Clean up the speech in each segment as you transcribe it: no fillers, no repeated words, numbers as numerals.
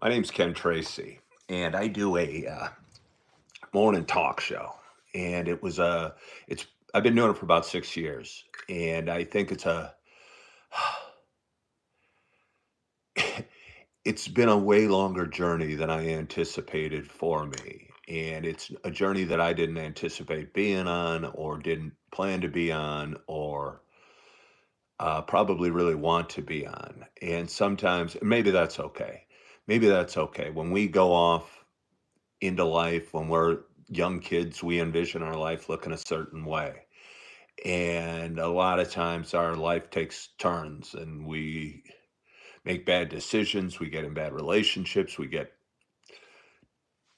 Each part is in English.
My name's Ken Tracy, and I do a morning talk show. And it's I've been doing it for about 6 years, and I think it's been a way longer journey than I anticipated for me, and it's a journey that I didn't anticipate being on, or didn't plan to be on, or probably really want to be on. And sometimes maybe that's okay. Maybe that's okay when we go off into life. When we're young kids, we envision our life looking a certain way. And a lot of times our life takes turns and we make bad decisions, we get in bad relationships, we get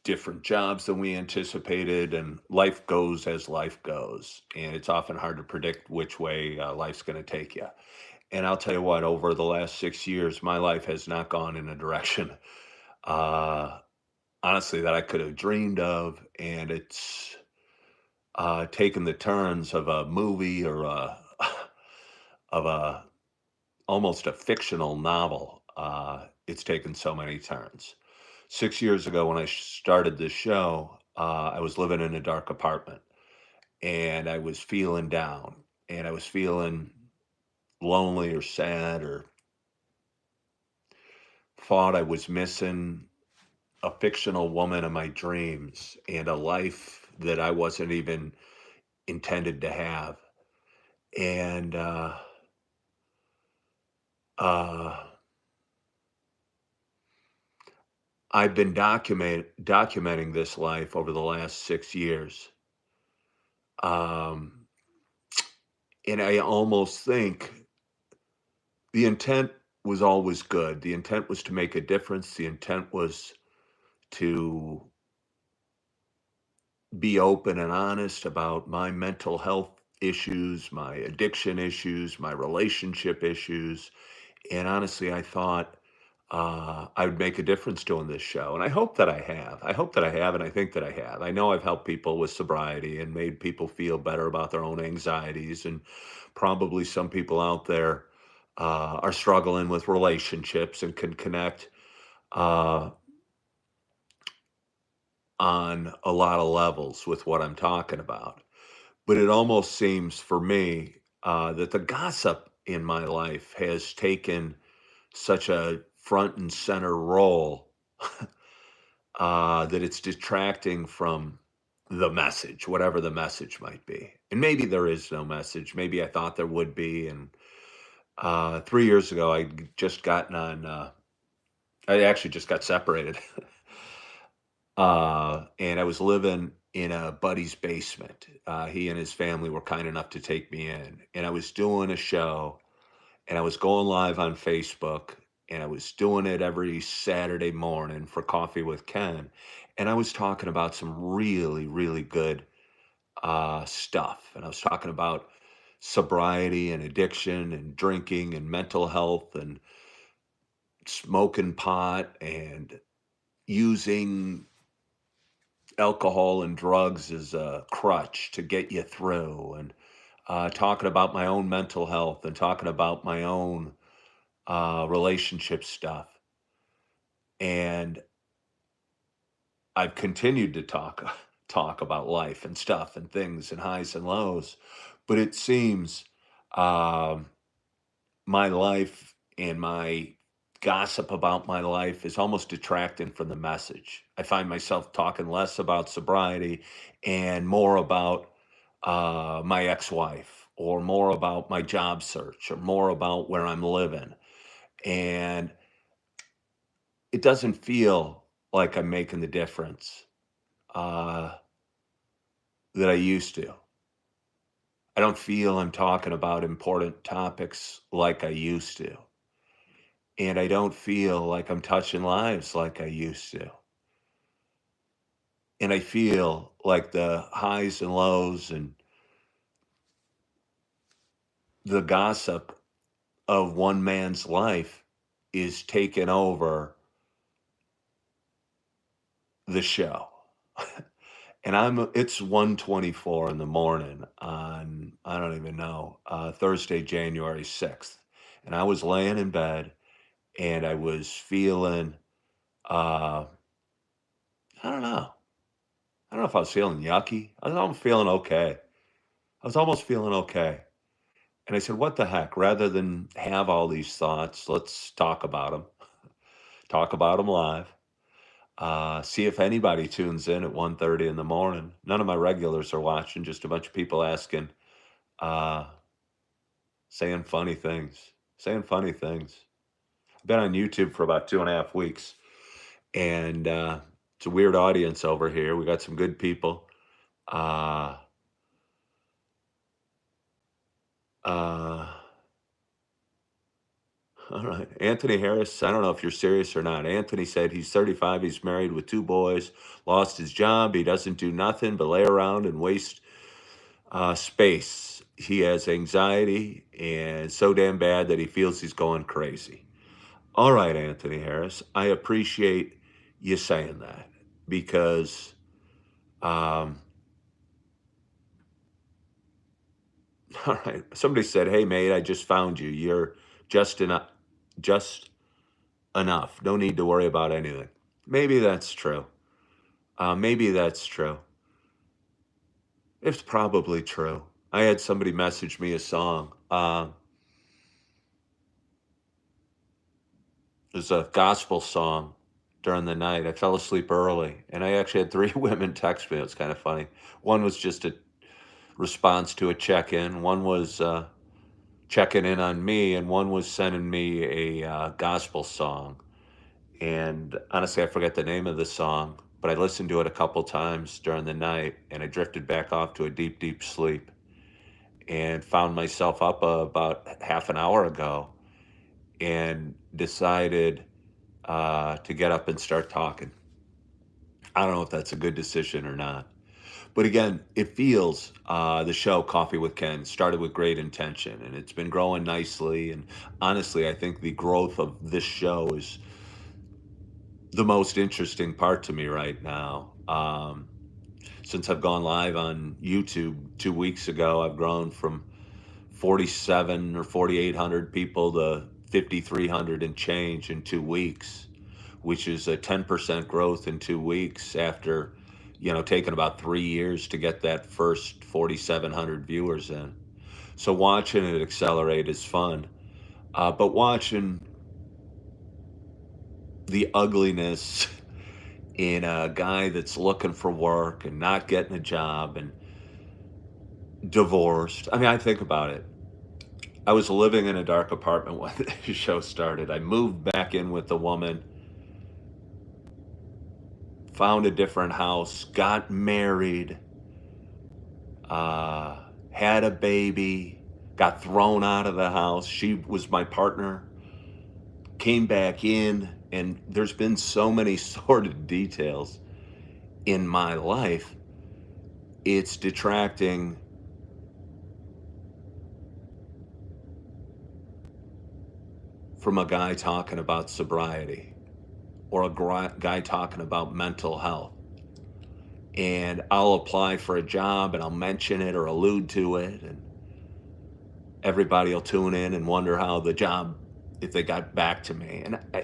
different jobs than we anticipated, and life goes as life goes. And it's often hard to predict which way life's going to take you. And I'll tell you what, over the last 6 years, my life has not gone in a direction, uh, honestly, that I could have dreamed of. And it's taken the turns of a movie, or of a almost a fictional novel. It's taken so many turns. 6 years ago, when I started this show, I was living in a dark apartment, and I was feeling down, and I was feeling lonely or sad, or thought I was missing a fictional woman in my dreams and a life that I wasn't even intended to have. And uh, I've been documenting this life over the last 6 years. Um, and I almost think the intent was always good. The intent was to make a difference. The intent was to be open and honest about my mental health issues, my addiction issues, my relationship issues. And honestly, I thought I would make a difference doing this show. And I hope that I have. I hope that I have, and I think that I have. I know I've helped people with sobriety and made people feel better about their own anxieties. And probably some people out there are struggling with relationships and can connect uh, on a lot of levels with what I'm talking about. But it almost seems for me that the gossip in my life has taken such a front and center role, that it's detracting from the message, whatever the message might be. And maybe there is no message. Maybe I thought there would be. And 3 years ago, just gotten on. I actually just got separated, and I was living in a buddy's basement. He and his family were kind enough to take me in, and I was doing a show, and I was going live on Facebook, and I was doing it every Saturday morning for Coffee with Ken, and I was talking about some really, really good stuff, and I was talking about sobriety and addiction and drinking and mental health and smoking pot and using alcohol and drugs as a crutch to get you through, and talking about my own mental health and talking about my own relationship stuff. And I've continued to talk about life and stuff and things and highs and lows. But it seems um, my life and my gossip about my life is almost detracting from the message. I find myself talking less about sobriety and more about my ex-wife, or more about my job search, or more about where I'm living. And it doesn't feel like I'm making the difference uh, that I used to. I don't feel I'm talking about important topics like I used to. And I don't feel like I'm touching lives like I used to. And I feel like the highs and lows and the gossip of one man's life is taking over the show. And it's 1:24 in the morning on, I don't even know, Thursday, January 6th. And I was laying in bed, and I was feeling Uh, I don't know. I don't know if I was feeling yucky. I was almost feeling okay. I was almost feeling okay. And I said, "What the heck? Rather than have all these thoughts, let's talk about them. Talk about them live. See if anybody tunes in at 1:30 in the morning. None of my regulars are watching, just a bunch of people asking, uh, saying funny things, saying funny things. I've been on YouTube for about 2.5 weeks, and it's a weird audience over here. We got some good people. Uh, uh, all right. Anthony Harris, I don't know if you're serious or not. Anthony said he's 35, he's married with two boys, lost his job. He doesn't do nothing but lay around and waste space. He has anxiety and so damn bad that he feels he's going crazy. All right, Anthony Harris, I appreciate you saying that because, um, all right, somebody said, "Hey, mate, I just found you. You're just enough, just enough. No need to worry about anything." Maybe that's true. Maybe that's true. It's probably true. I had somebody message me a song. It was a gospel song during the night. I fell asleep early, and I actually had 3 women text me. It was kinda funny. One was just a response to a check-in, one was, checking in on me, and one was sending me a, gospel song. And, honestly, I forget the name of the song, but I listened to it a couple times during the night, and I drifted back off to a deep, deep sleep and found myself up, about half an hour ago and decided to get up and start talking. I don't know if that's a good decision or not. But again, it feels the show Coffee with Ken started with great intention and it's been growing nicely. And honestly, I think the growth of this show is the most interesting part to me right now. Since I've gone live on YouTube 2 weeks ago, I've grown from 47 or 4,800 people to 5,300 and change in 2 weeks, which is a 10% growth in 2 weeks after, taking about 3 years to get that first 4,700 viewers in. So watching it accelerate is fun. But watching the ugliness in a guy that's looking for work and not getting a job and divorced. I mean, I think about it. I was living in a dark apartment when the show started. I moved back in with the woman, found a different house, got married, had a baby, got thrown out of the house. She was my partner, came back in, and there's been so many sordid details in my life. It's detracting from a guy talking about sobriety or a guy talking about mental health. And I'll apply for a job and I'll mention it or allude to it, and everybody will tune in and wonder how the job, if they got back to me.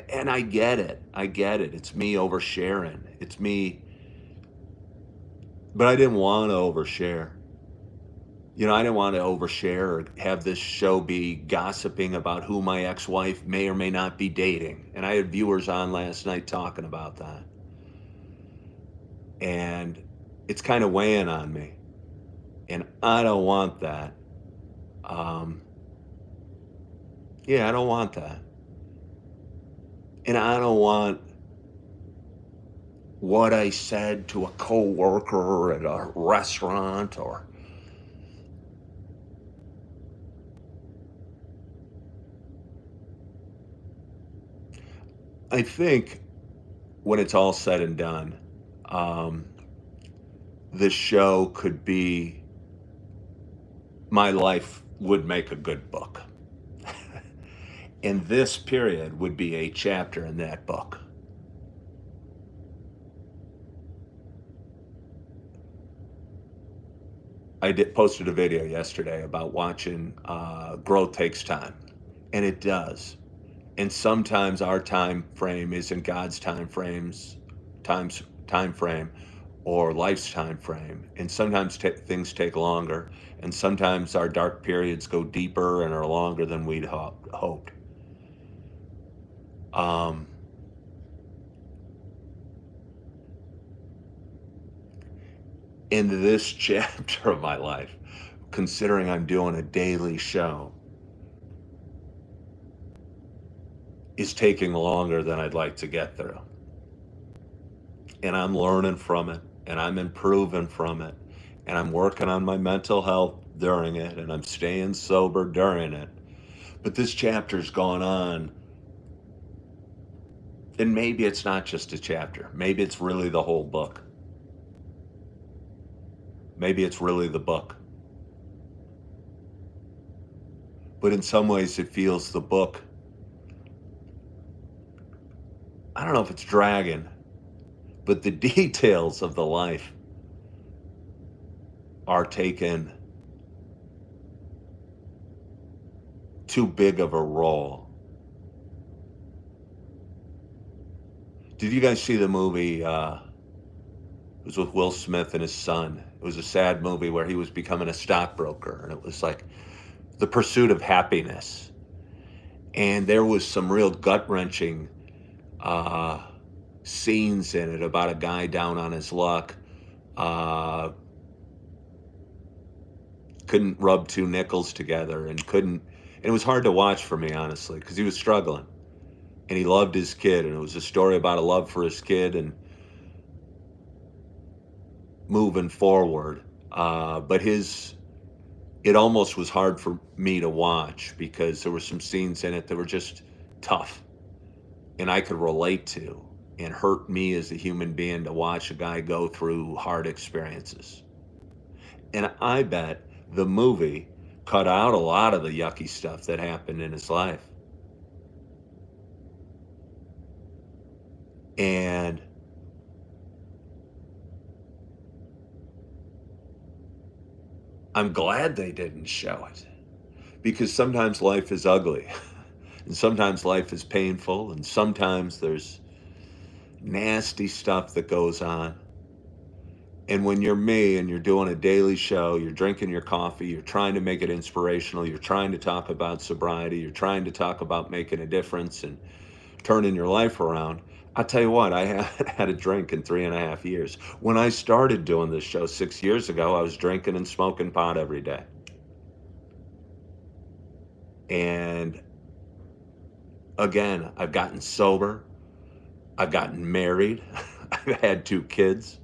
And I get it. I get it. It's me oversharing. It's me, but I didn't want to overshare. I didn't want to overshare or have this show be gossiping about who my ex-wife may or may not be dating. And I had viewers on last night talking about that. And it's kind of weighing on me. And I don't want that. Um, yeah, I don't want that. And I don't want what I said to a coworker at a restaurant or I think when it's all said and done, um, this show could be my life would make a good book. And this period would be a chapter in that book. I posted a video yesterday about watching growth takes time, and it does. And sometimes our time frame isn't God's time frame or life's time frame. And sometimes things take longer. And sometimes our dark periods go deeper and are longer than we'd hoped. Um, in this chapter of my life, considering I'm doing a daily show, is taking longer than I'd like to get through. And I'm learning from it, and I'm improving from it, and I'm working on my mental health during it, and I'm staying sober during it. But this chapter's gone on, and maybe it's not just a chapter. Maybe it's really the whole book. Maybe it's really the book. But in some ways, it feels the book. I don't know if it's dragging, but the details of the life are taken too big of a role. Did you guys see the movie? It was with Will Smith and his son. It was a sad movie where he was becoming a stockbroker, and it was like the pursuit of happiness. And there was some real gut-wrenching scenes in it about a guy down on his luck. Couldn't rub two nickels together and it was hard to watch for me, honestly, because he was struggling and he loved his kid. And it was a story about a love for his kid and moving forward. But it almost was hard for me to watch because there were some scenes in it that were just tough and I could relate to and hurt me as a human being to watch a guy go through hard experiences. And I bet the movie cut out a lot of the yucky stuff that happened in his life. And I'm glad they didn't show it because sometimes life is ugly and sometimes life is painful and sometimes there's nasty stuff that goes on. And when you're me and you're doing a daily show, you're drinking your coffee, you're trying to make it inspirational, you're trying to talk about sobriety, you're trying to talk about making a difference and turning your life around. I'll tell you what, I haven't had a drink in 3.5 years. When I started doing this show 6 years ago, I was drinking and smoking pot every day. And again, I've gotten sober. I've gotten married. I've had 2 kids.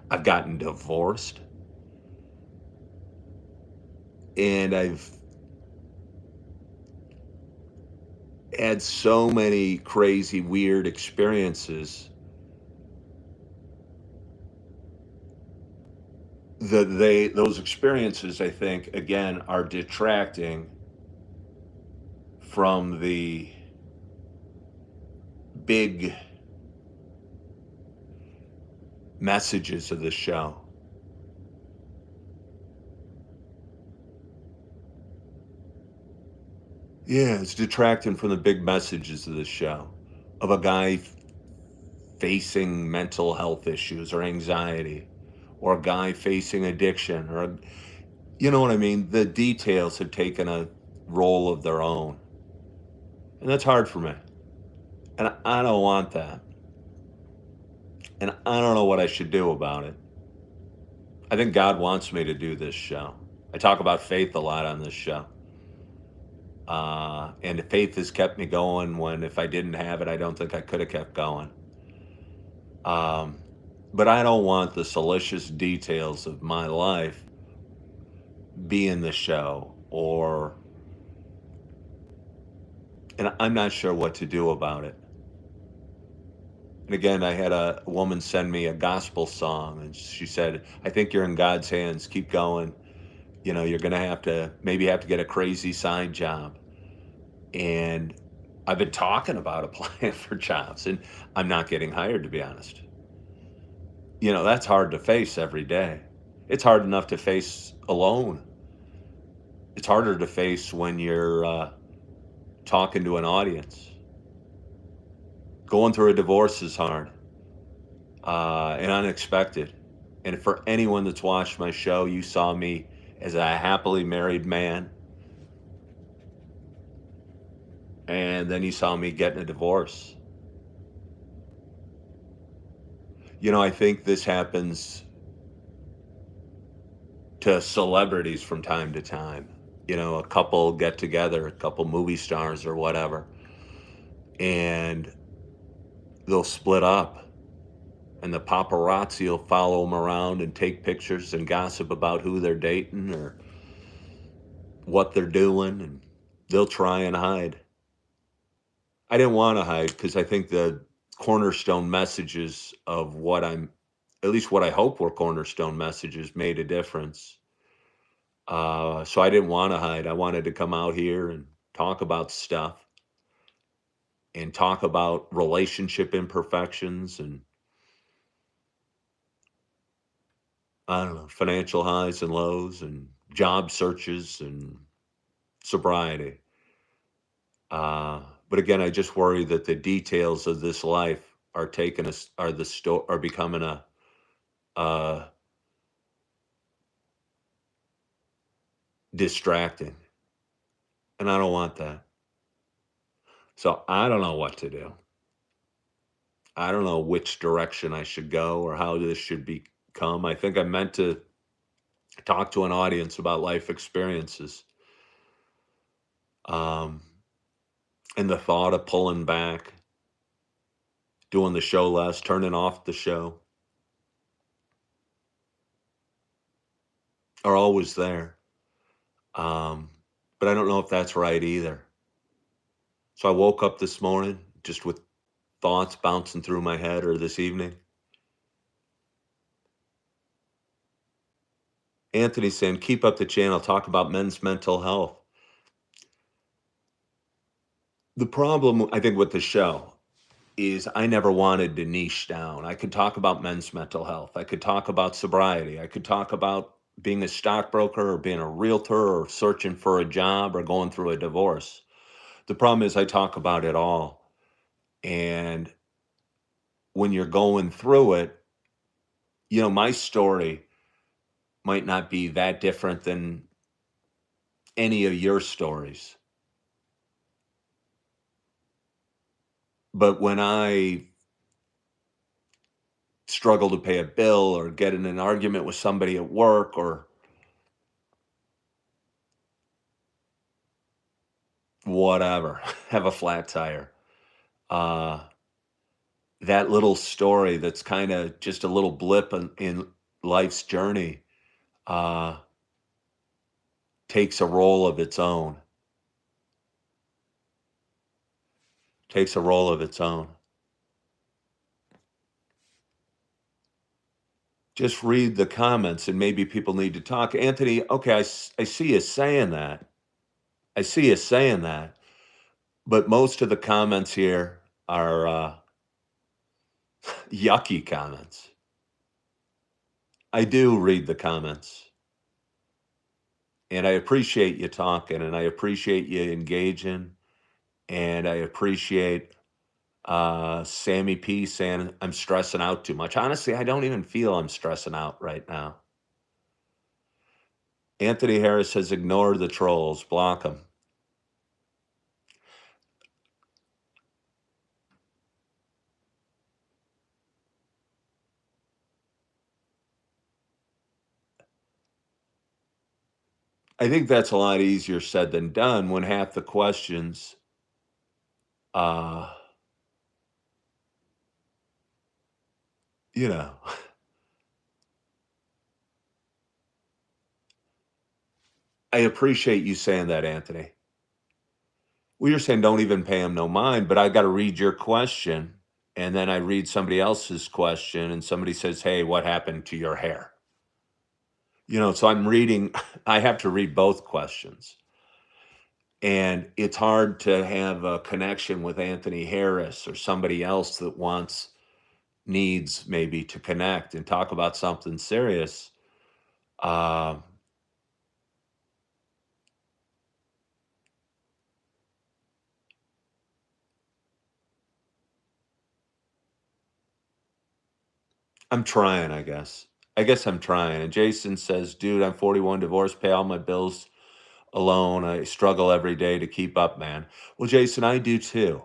I've gotten divorced. And I've had so many crazy, weird experiences that those experiences, I think, again, are detracting from the big messages of the show. Yeah, it's detracting from the big messages of the show of a guy facing mental health issues or anxiety, or a guy facing addiction, or you know what I mean? The details have taken a role of their own. And that's hard for me. And I don't want that. And I don't know what I should do about it. I think God wants me to do this show. I talk about faith a lot on this show. And faith has kept me going when if I didn't have it, I don't think I could have kept going. But I don't want the salacious details of my life be in the show and I'm not sure what to do about it. And again, I had a woman send me a gospel song and she said, I think you're in God's hands. Keep going. You know, you're going to maybe have to get a crazy side job. And I've been talking about applying for jobs and I'm not getting hired, to be honest. You know, that's hard to face every day. It's hard enough to face alone. It's harder to face when you're talking to an audience. Going through a divorce is hard and unexpected. And for anyone that's watched my show, you saw me as a happily married man, and then you saw me getting a divorce. I think this happens to celebrities from time to time. A couple get together, a couple movie stars or whatever, and they'll split up, and the paparazzi will follow them around and take pictures and gossip about who they're dating or what they're doing, and they'll try and hide. I didn't want to hide because I think the cornerstone messages of at least what I hope were cornerstone messages, made a difference. So I didn't want to hide. I wanted to come out here and talk about stuff and talk about relationship imperfections and, I don't know, financial highs and lows and job searches and sobriety. But again, I just worry that the details of this life are taking us are becoming uh, distracting, and I don't want that. So I don't know what to do. I don't know which direction I should go or how this should become. I think I meant to talk to an audience about life experiences. Um, and the thought of pulling back, doing the show less, turning off the show are always there. Um, but I don't know if that's right either. So I woke up this morning just with thoughts bouncing through my head, or this evening. Anthony saying, keep up the channel, talk about men's mental health. The problem, I think, with the show is I never wanted to niche down. I could talk about men's mental health. I could talk about sobriety. I could talk about being a stockbroker or being a realtor or searching for a job or going through a divorce. The problem is I talk about it all. And when you're going through it, my story might not be that different than any of your stories. But when I struggle to pay a bill or get in an argument with somebody at work or whatever, have a flat tire, uh, that little story that's kind of just a little blip in life's journey uh, takes a role of its own. Takes a role of its own. Just read the comments and maybe people need to talk. Anthony, okay, I see you saying that. I see you saying that. But most of the comments here are yucky comments. I do read the comments. And I appreciate you talking, and I appreciate you engaging, and I appreciate Sammy P saying I'm stressing out too much. Honestly, I don't even feel I'm stressing out right now. Anthony Harris says ignore the trolls, block them. I think that's a lot easier said than done when half the questions, uh, you know, I appreciate you saying that, Anthony. Well, you're saying don't even pay him no mind, but I got to read your question. And then I read somebody else's question, and somebody says, hey, what happened to your hair? So I'm reading, I have to read both questions. And it's hard to have a connection with Anthony Harris or somebody else that needs maybe to connect and talk about something serious. Uh, I'm trying, I guess. I guess I'm trying. And Jason says, dude, I'm 41, divorced, pay all my bills alone. I struggle every day to keep up, man. Well, Jason, I do too.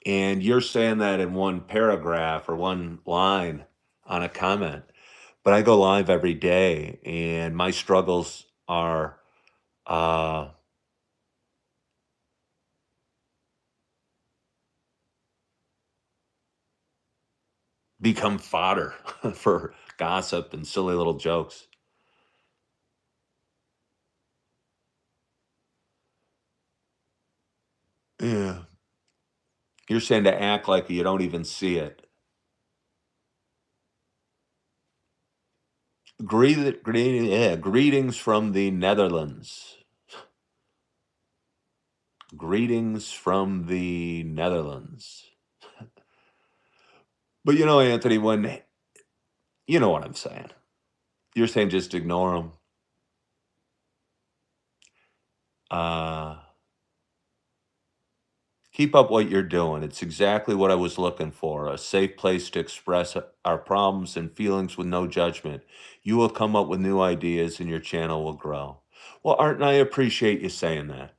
And you're saying that in one paragraph or one line on a comment. But I go live every day and my struggles are uh become fodder for gossip and silly little jokes. Yeah. You're saying to act like you don't even see it. Greetings from the Netherlands. Greetings from the Netherlands. But Anthony, when you know what I'm saying. You're saying just ignore them. Uh, keep up what you're doing. It's exactly what I was looking for. A safe place to express our problems and feelings with no judgment. You will come up with new ideas and your channel will grow. Well, Art, and I appreciate you saying that.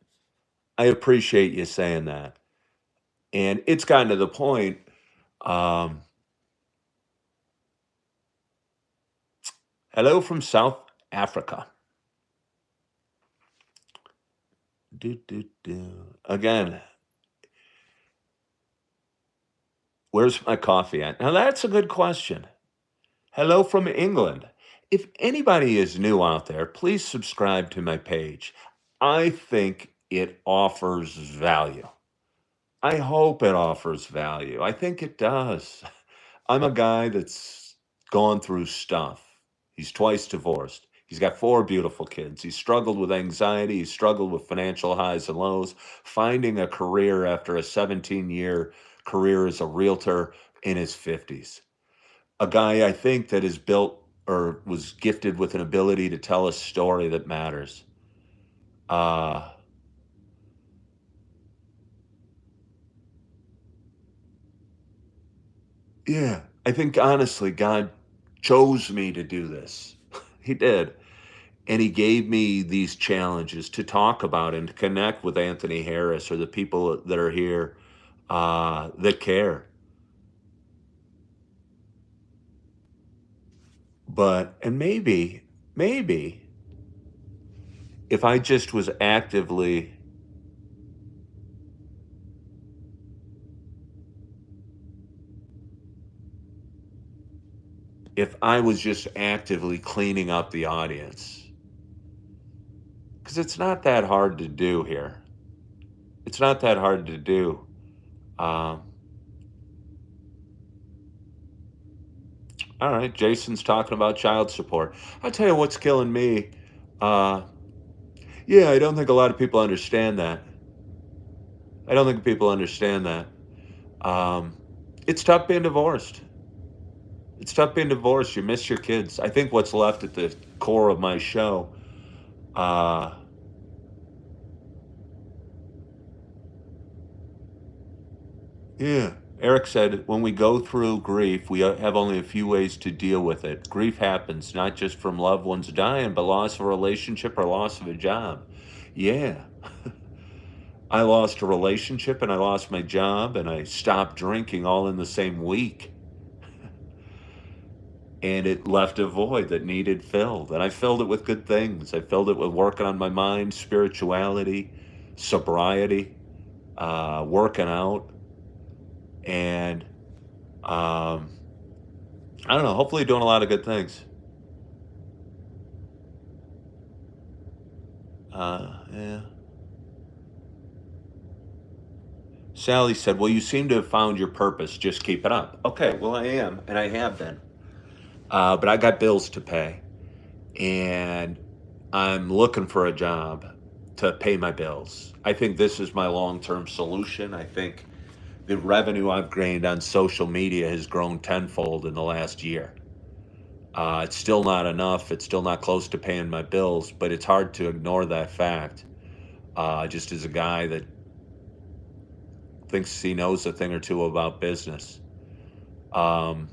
I appreciate you saying that. And it's gotten to the point. Um, Hello from South Africa. Again, where's my coffee at? Now, that's a good question. Hello from England. If anybody is new out there, please subscribe to my page. I think it offers value. I hope it offers value. I think it does. I'm a guy that's gone through stuff. He's twice divorced. He's got 4 beautiful kids. He's struggled with anxiety. He's struggled with financial highs and lows, finding a career after a 17-year career as a realtor in his 50s. A guy I think that is built or was gifted with an ability to tell a story that matters. Uh, yeah, I think honestly, God chose me to do this. He did. And he gave me these challenges to talk about and to connect with Anthony Harris or the people that are here that care. And maybe if I just was actively, if I was just actively cleaning up the audience, because it's not that hard to do here. It's not that hard to do. Um, all right, Jason's talking about child support. I'll tell you what's killing me. Uh, yeah, I don't think a lot of people understand that. I don't think people understand that. Um, it's tough being divorced. It's tough being divorced. You miss your kids. I think what's left at the core of my show. Uh, yeah. Eric said, when we go through grief, we have only a few ways to deal with it. Grief happens not just from loved ones dying, but loss of a relationship or loss of a job. Yeah. I lost a relationship and I lost my job and I stopped drinking all in the same week. And it left a void that needed filled. And I filled it with good things. I filled it with working on my mind, spirituality, sobriety, working out, and um, I don't know, hopefully doing a lot of good things. Yeah. Sally said, well, you seem to have found your purpose. Just keep it up. Okay, well, I am, and I have been. But I got bills to pay, and I'm looking for a job to pay my bills. I think this is my long-term solution. I think the revenue I've gained on social media has grown tenfold in the last year. It's still not enough. It's still not close to paying my bills, but it's hard to ignore that fact. Just as a guy that thinks he knows a thing or two about business. Um,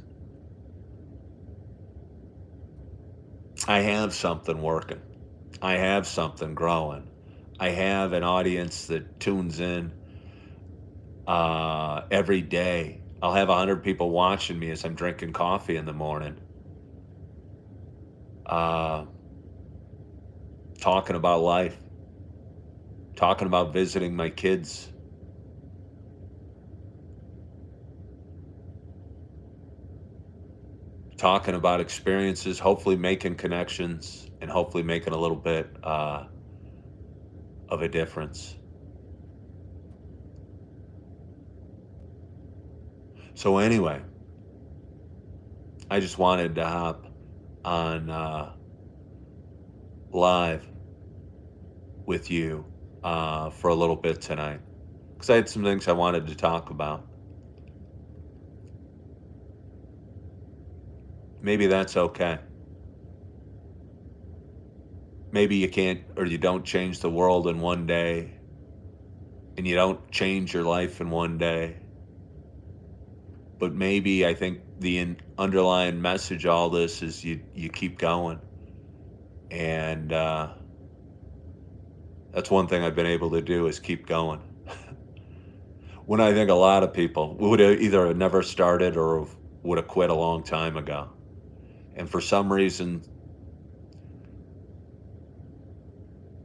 I have something working. I have something growing. I have an audience that tunes in every day. I'll have 100 people watching me as I'm drinking coffee in the morning, uh, talking about life, talking about visiting my kids, talking about experiences, hopefully making connections, and hopefully making a little bit of a difference. So, anyway, I just wanted to hop on live with you for a little bit tonight because I had some things I wanted to talk about. Maybe that's okay. Maybe you can't or you don't change the world in one day, and you don't change your life in one day. But maybe I think the underlying message of all this is you keep going, and that's one thing I've been able to do is keep going. When I think a lot of people would have either have never started or would have quit a long time ago, and for some reason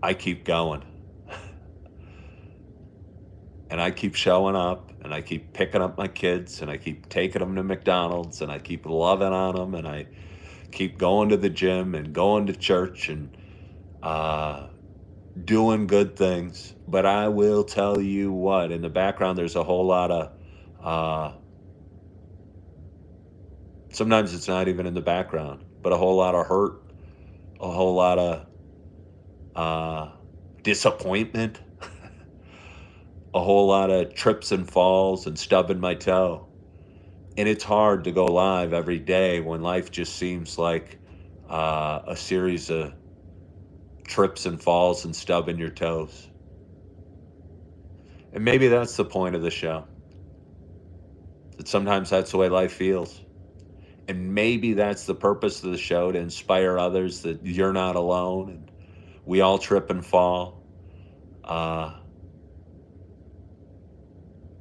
I keep going. And I keep showing up and I keep picking up my kids and I keep taking them to McDonald's and I keep loving on them and I keep going to the gym and going to church and uh, doing good things. But I will tell you what, in the background, there's a whole lot of, uh, sometimes it's not even in the background, but a whole lot of hurt, a whole lot of uh, disappointment, a whole lot of trips and falls and stubbing my toe. And it's hard to go live every day when life just seems like a series of trips and falls and stubbing your toes. And maybe that's the point of the show. That sometimes that's the way life feels. And maybe that's the purpose of the show, to inspire others that you're not alone and we all trip and fall. Uh,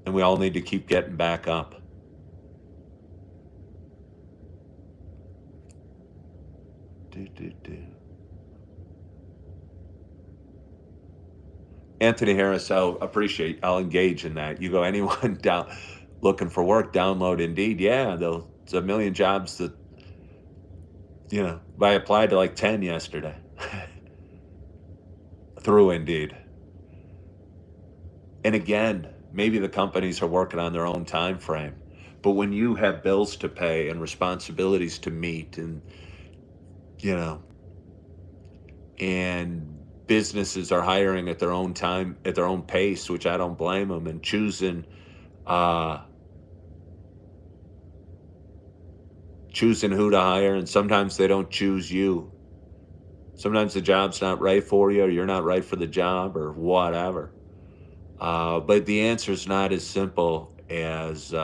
and we all need to keep getting back up. Do, do, do. Anthony Harris, I'll engage in that. You go, anyone down looking for work, download Indeed. Yeah, there's a million jobs that, I applied to like 10 yesterday through Indeed. And again, maybe the companies are working on their own time frame. But when you have bills to pay and responsibilities to meet you know, and businesses are hiring at their own time, at their own pace, which I don't blame them, and uh, choosing who to hire, and sometimes they don't choose you. Sometimes the job's not right for you, or you're not right for the job, or whatever. But the answer is not as simple as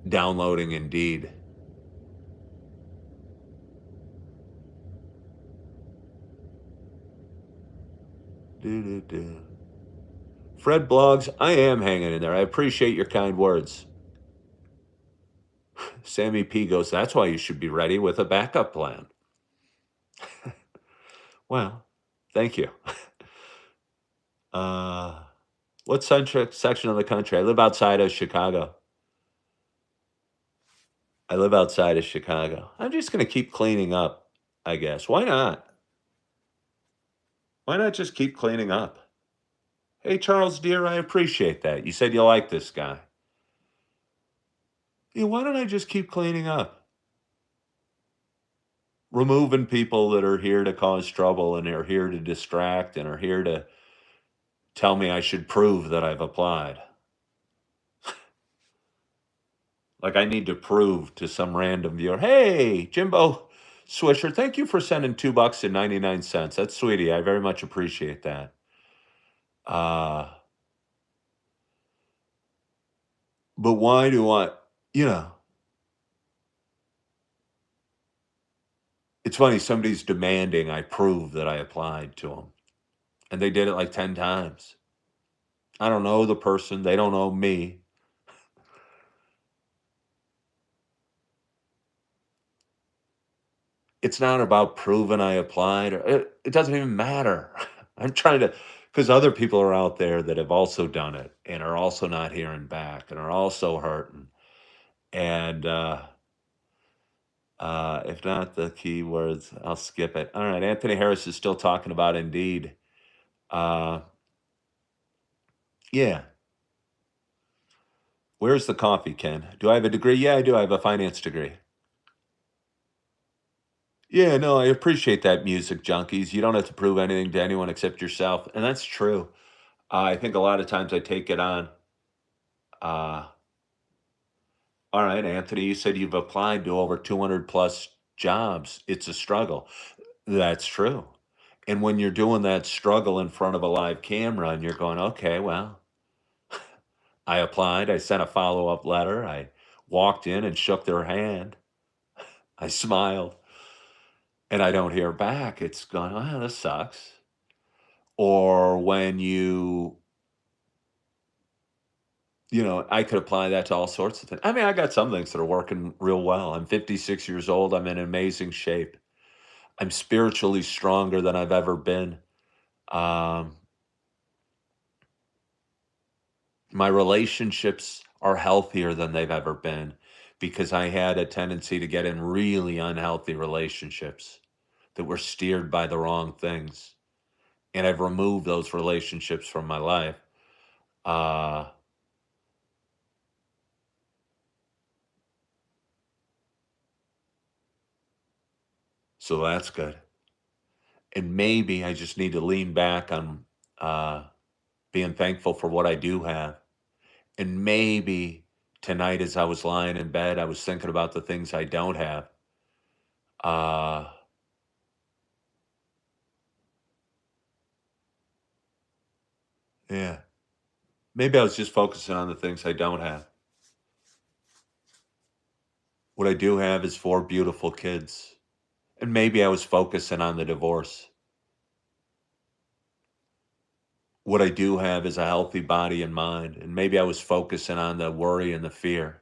downloading Indeed. Doo-doo-doo. Fred Blogs, I am hanging in there. I appreciate your kind words. Sammy P goes, that's why you should be ready with a backup plan. Well, thank you. Uh, what section of the country? I live outside of Chicago. I'm just going to keep cleaning up, I guess. Why not? Why not just keep cleaning up? Hey, Charles Deere, I appreciate that. You said you like this guy. Yeah, why don't I just keep cleaning up? Removing people that are here to cause trouble and are here to distract and are here to tell me I should prove that I've applied. Like I need to prove to some random viewer, hey, Jimbo Swisher, thank you for sending $2.99. That's sweetie. I very much appreciate that. Uh, but why do I, you know, It's funny, somebody's demanding I prove that I applied to them, and they did it like 10 times. I don't know the person, they don't know me. It's not about proving I applied, or it doesn't even matter. I'm trying to, because other people are out there that have also done it and are also not hearing back and are also hurting. And, if not the keywords, I'll skip it. All right, Anthony Harris is still talking about Indeed. Uh, yeah. Where's the coffee, Ken? Do I have a degree? Yeah, I do. I have a finance degree. Yeah, no, I appreciate that, music junkies. You don't have to prove anything to anyone except yourself. And that's true. I think a lot of times I take it on. Uh, all right, Anthony, you said you've applied to over 200 plus jobs. It's a struggle. That's true. And when you're doing that struggle in front of a live camera and you're going, okay, well, I applied, I sent a follow up letter, I walked in and shook their hand, I smiled, and I don't hear back. It's going, oh, this sucks. Or when I could apply that to all sorts of things. I mean, I got some things that are working real well. I'm 56 years old. I'm in amazing shape. I'm spiritually stronger than I've ever been. Um, my relationships are healthier than they've ever been because I had a tendency to get in really unhealthy relationships that were steered by the wrong things. And I've removed those relationships from my life. Uh, so that's good. And maybe I just need to lean back on uh, being thankful for what I do have. And maybe tonight, as I was lying in bed, I was thinking about the things I don't have. Uh, yeah, maybe I was just focusing on the things I don't have. What I do have is 4 beautiful kids. And maybe I was focusing on the divorce. What I do have is a healthy body and mind. And maybe I was focusing on the worry and the fear.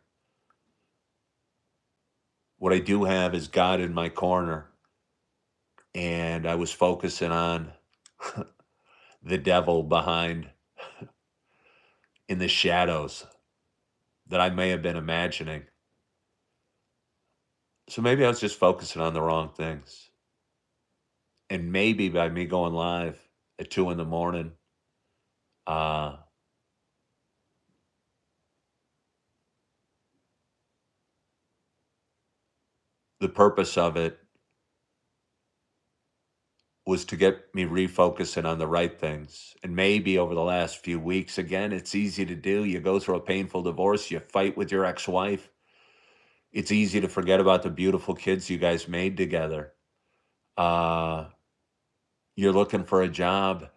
What I do have is God in my corner. And I was focusing on the devil behind in the shadows that I may have been imagining. So maybe I was just focusing on the wrong things. And maybe by me going live at 2 in the morning, uh, the purpose of it was to get me refocusing on the right things. And maybe over the last few weeks, again, it's easy to do. You go through a painful divorce, you fight with your ex wife. It's easy to forget about the beautiful kids you guys made together. Uh, you're looking for a job.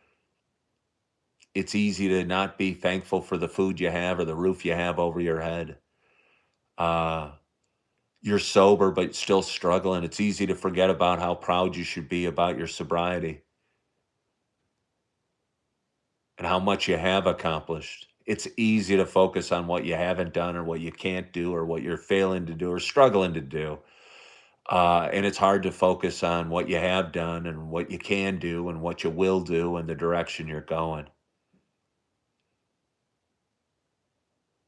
It's easy to not be thankful for the food you have or the roof you have over your head. Uh, you're sober, but still struggling. It's easy to forget about how proud you should be about your sobriety and how much you have accomplished. It's easy to focus on what you haven't done or what you can't do or what you're failing to do or struggling to do. And it's hard to focus on what you have done and what you can do and what you will do and the direction you're going.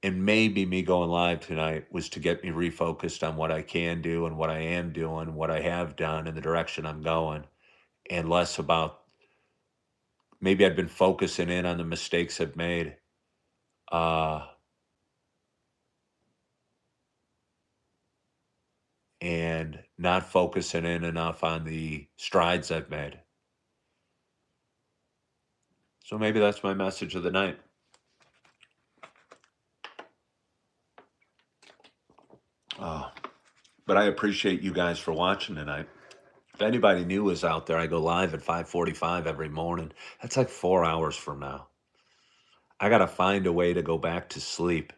And maybe me going live tonight was to get me refocused on what I can do and what I am doing, what I have done, and the direction I'm going, and less about maybe I've been focusing in on the mistakes I've made, uh, and not focusing in enough on the strides I've made. So maybe that's my message of the night. Uh, but I appreciate you guys for watching tonight. If anybody new is out there, I go live at 5:45 every morning. That's like 4 hours from now. I got to find a way to go back to sleep.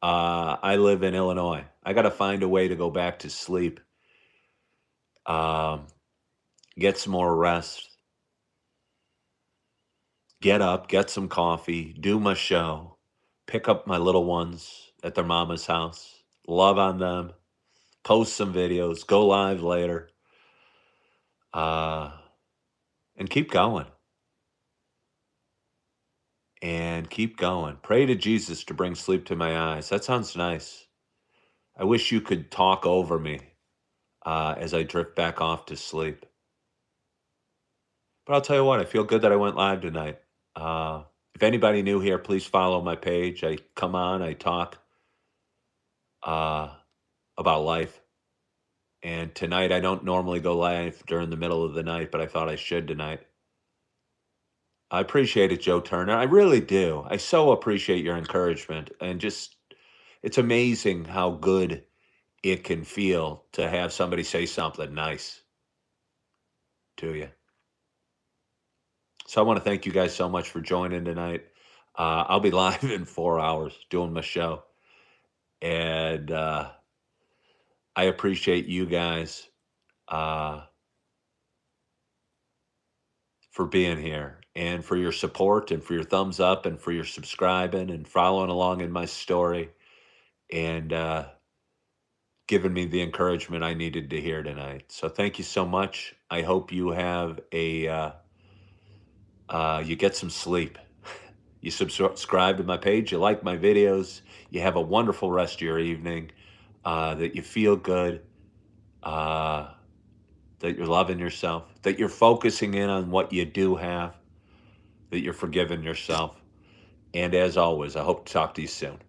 I live in Illinois. I got to find a way to go back to sleep get some more rest, get up, get some coffee, do my show, pick up my little ones at their mama's house, love on them, post some videos, go live later, uh, and keep going and keep going. Pray to Jesus to bring sleep to my eyes. That sounds nice. I wish you could talk over me as I drift back off to sleep. But I'll tell you what, I feel good that I went live tonight. Uh, if anybody new here, please follow my page. I come on, I talk uh, about life. And tonight, I don't normally go live during the middle of the night, but I thought I should tonight. I appreciate it, Joe Turner. I really do. I so appreciate your encouragement. And just, it's amazing how good it can feel to have somebody say something nice to you. So I want to thank you guys so much for joining tonight. I'll be live in 4 hours doing my show. And I appreciate you guys uh, for being here and for your support and for your thumbs up and for your subscribing and following along in my story and giving me the encouragement I needed to hear tonight. So thank you so much. I hope you have you get some sleep. You subscribe to my page, you like my videos, you have a wonderful rest of your evening, that you feel good, uh, that you're loving yourself, that you're focusing in on what you do have, that you're forgiving yourself. And as always, I hope to talk to you soon.